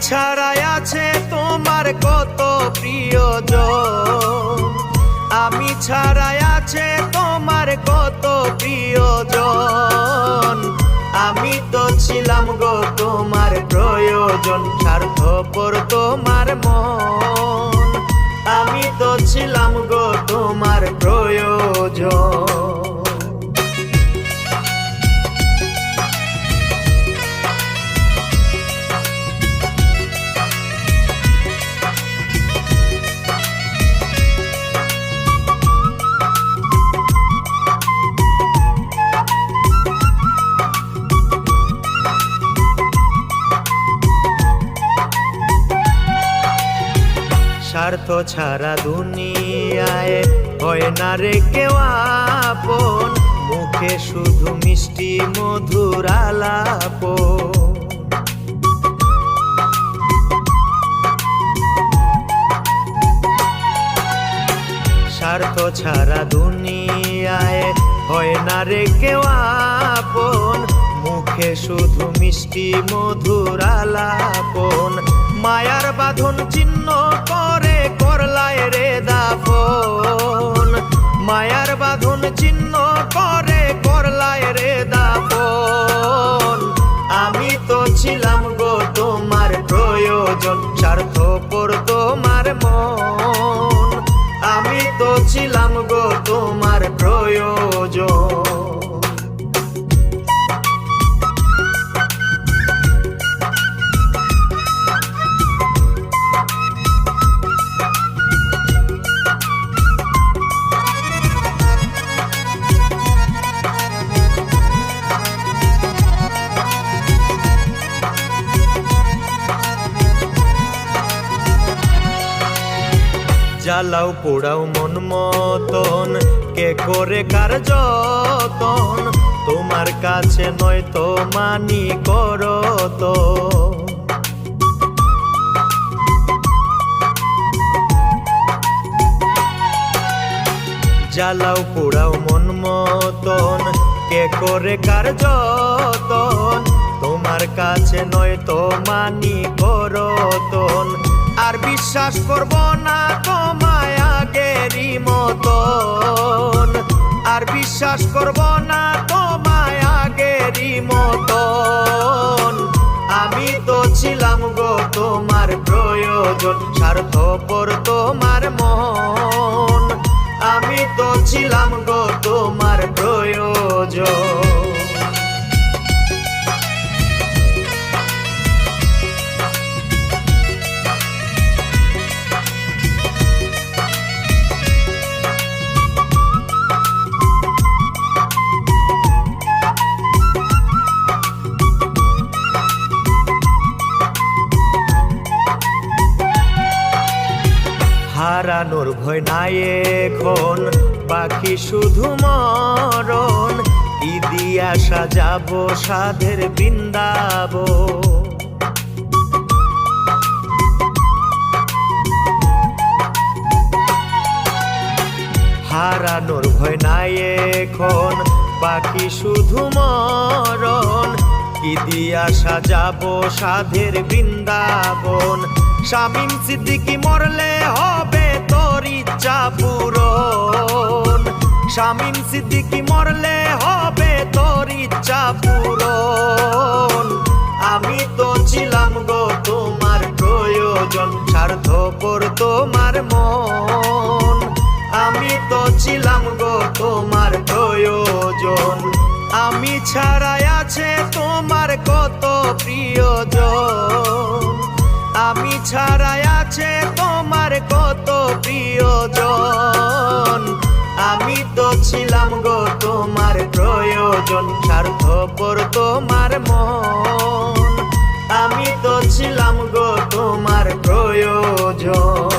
ছাড়াই আছে তোমার কত প্রিয়জন, আমি ছাড়াই আছে তোমার কত প্রিয়জন। আমি তো ছিলাম গো তোমার প্রয়োজন, স্বার্থপর তোমার মন। আমি তো ছিলাম গো তোমার প্রয়োজন। স্বার্থ ছাড়া দুনিয়ায় হয় না রে কেউ আপন, মুখে শুধু মিষ্টি মধুর আলাপ। স্বার্থ ছাড়া দুনিয়ায় হয় না রে কেউ আপন, মুখে শুধু মিষ্টি মধুর আলাপন। মায়ার বাঁধন চিহ্ন করে করলায় রে দাফন, মায়ার বাঁধন চিহ্ন করে করলায় রে দাফন। আমি তো ছিলাম গো তোমার প্রয়োজন, স্বার্থপর তোমার মন। আমি তো ছিলাম গো তোমার প্রয়োজন। জ্বালাও পোড়াও মন মতন, কে করে কার যতন, তোমার কাছে নয় তো মানি করো তো। জ্বালাও পোড়াও মন মতন, কে করে কার যতন, তোমার কাছে নয় তো মানি করো তন। আর বিশ্বাস করব না তোমায় আগেরই মতন, আর বিশ্বাস করব না তোমায় আগেরই মতন। আমি তো ছিলাম গো তোমার প্রয়োজন, স্বার্থপর তোমার মন। আমি তো ছিলাম গো তোমার প্রয়োজন। হারানোর ভয় নাই এখন, বাকি শুধু মরণ। কি দিয়া সাজাবো সাধের বৃন্দাবন। হারানোর ভয় নাই এখন, বাকি শুধু মরণ। কি দিয়া সাজাবো সাধের বৃন্দাবন। শামীম সিদ্দিকী মরলে হবে তোর ইচ্ছা পূরণ। শামীম সিদ্দিকী মরলে হবে তোর ইচ্ছা পূরণ। আমি তো ছিলাম গো তোমার প্রয়োজন, স্বার্থপর তোমার মন। আমি তো ছিলাম গো তোমার প্রয়োজন। আমি ছাড়াই আছে তোমার কত প্রিয়জন, আমি ছাড়াই আছে তোমার কত প্রিয়জন। আমি তো ছিলাম গো তোমার প্রয়োজন, স্বার্থপর তোমার মন। আমি তো ছিলাম গো তোমার প্রয়োজন।